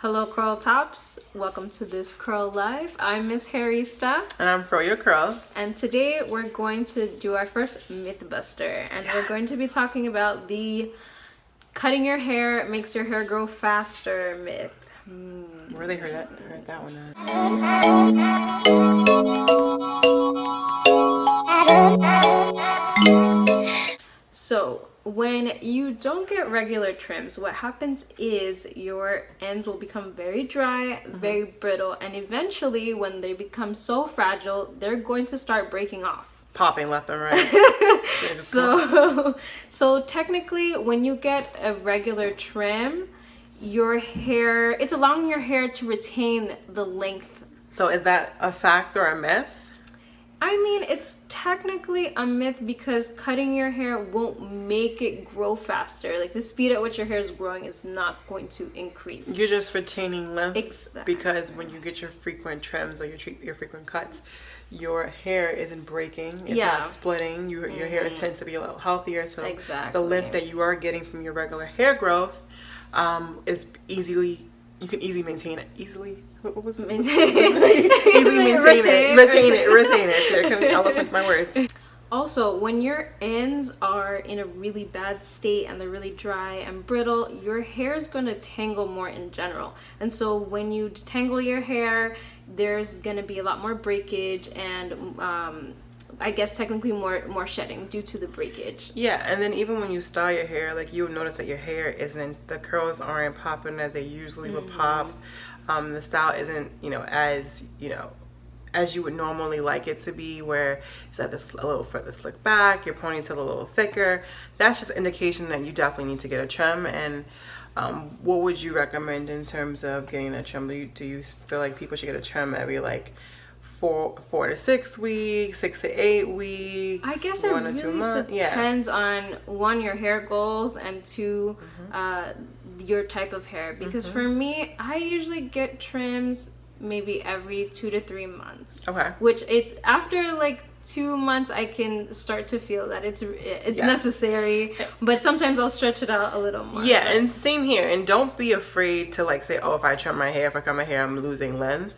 Hello CURLtops, welcome to this Curl Live. I'm Ms.Hairista. And I'm FroYoCurls. And today we're going to do our first Mythbuster. And we're going to be talking about the cutting your hair makes your hair grow faster myth. Where they heard that one at? So when you don't get regular trims, what happens is your ends will become very dry, very brittle, and eventually when they become so fragile, they're going to start breaking off. Popping left and right. So technically when you get a regular trim, your hair, it's allowing your hair to retain the length. So is that a fact or a myth? I mean, it's technically a myth because cutting your hair won't make it grow faster. Like, the speed at which your hair is growing is not going to increase. You're just retaining length. Exactly. Because when you get your frequent trims or your frequent cuts, your hair isn't breaking. It's not splitting. Your hair tends to be a little healthier. So the length that you are getting from your regular hair growth is easily... You can easily maintain it. What was it? Easily maintain it. Retain it. I lost my words. Also, when your ends are in a really bad state and they're really dry and brittle, your hair is going to tangle more in general. And so when you detangle your hair, there's going to be a lot more breakage and I guess technically more shedding due to the breakage. Yeah, and then even when you style your hair, like, you'll notice that your hair isn't, the curls aren't popping as they usually would pop. The style isn't, as you would normally like it to be, where it's at a little further slick back, your ponytail a little thicker. That's just indication that you definitely need to get a trim. And what would you recommend in terms of getting a trim? Do you feel like people should get a trim every like 4 to 6 weeks, 6 to 8 weeks? I guess it really depends on, one, your hair goals, and two, your type of hair. Because for me, I usually get trims maybe every 2 to 3 months. Okay. Which it's after like 2 months I can start to feel that it's necessary, but sometimes I'll stretch it out a little more. Yeah, and same here. And don't be afraid to like say, oh, if I cut my hair, I'm losing length.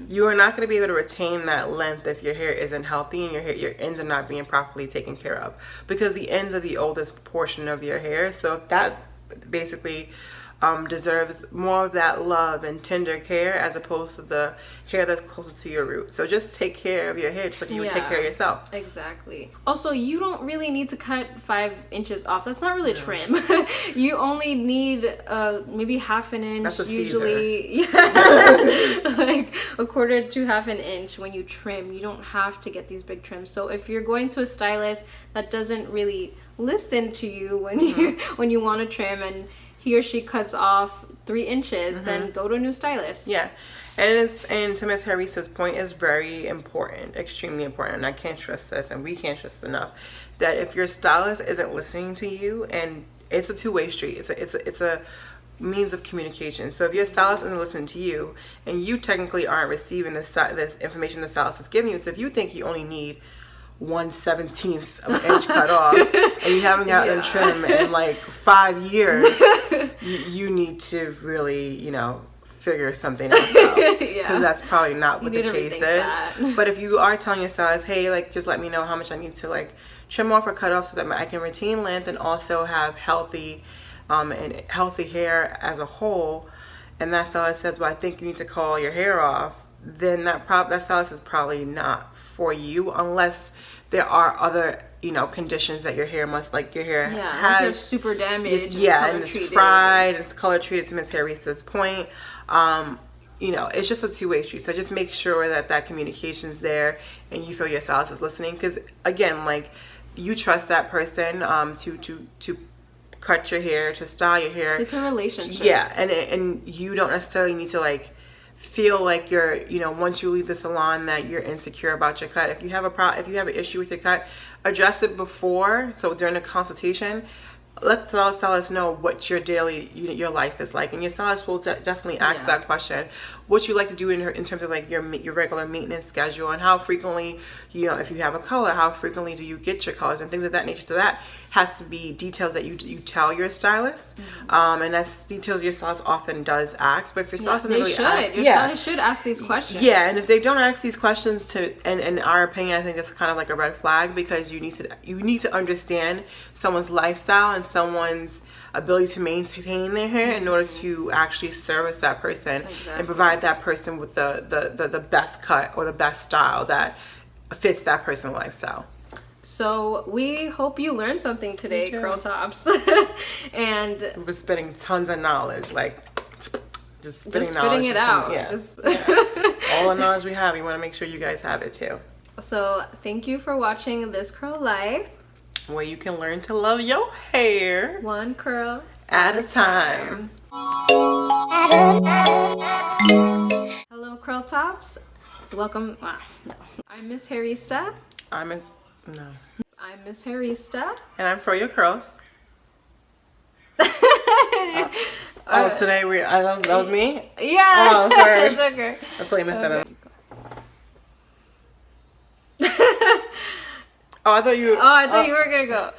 You are not going to be able to retain that length if your hair isn't healthy and your ends are not being properly taken care of, because the ends are the oldest portion of your hair. So that basically deserves more of that love and tender care as opposed to the hair that's closest to your root. So just take care of your hair just like you would take care of yourself. Exactly. Also, you don't really need to cut 5 inches off. That's not really a trim. You only need maybe half an inch. That's a usually. Like a quarter to half an inch when you trim. You don't have to get these big trims. So if you're going to a stylist that doesn't really listen to you when you want to trim, and he or she cuts off 3 inches, then go to a new stylist. Yeah. And to Ms. Hairista's point, is very important, extremely important, and I can't stress this, and we can't stress enough, that if your stylist isn't listening to you, and it's a two-way street, it's a means of communication. So if your stylist isn't listening to you, and you technically aren't receiving this information the stylist is giving you, so if you think you only need 1/17 of an inch cut off and you haven't gotten a trim in like 5 years, you need to really, figure something else out, because that's probably not what the case is. But if you are telling your stylist, hey, like, just let me know how much I need to like trim off or cut off so that I can retain length and also have healthy hair as a whole, and that stylist says, well, I think you need to call your hair off, then that stylist is probably not for you, unless there are other conditions that your hair has super damaged, and it's fried, it's color treated, to Ms. Hairista's point. It's just a two-way street. So just make sure that communication's there and you feel your stylist is listening, because again, like, you trust that person to cut your hair, to style your hair. It's a relationship. Yeah, and you don't necessarily need to like feel like you're, once you leave the salon, that you're insecure about your cut. If you have an issue with your cut, address it before. So during the consultation, let the stylist know what your daily, your life is like, and your stylist will definitely ask that question. What you like to do in terms of like your regular maintenance schedule, and how frequently, you know, if you have a color, how frequently do you get your colors and things of that nature. So that has to be details that you tell your stylist, and that's details your stylist often does ask. But if your stylist doesn't really ask, your stylist should ask these questions. Yeah, and if they don't ask these questions, in our opinion, I think that's kind of like a red flag, because you need to understand someone's lifestyle and someone's ability to maintain their hair in order to actually service that person and provide that person with the best cut or the best style that fits that person's lifestyle. So we hope you learned something today, CURLtops. And we're spitting tons of knowledge, like just spitting it out. All the knowledge we have, we want to make sure you guys have it too. So thank you for watching This Curl Life, where you can learn to love your hair one curl at a time. Hello, CURLtops. Welcome. No. I'm Ms.Hairista. I'm Ms.Hairista. And I'm FroYoCurls. Today that was me? Yeah. Oh, sorry. It's okay. That's what you missed out. I thought you were gonna go.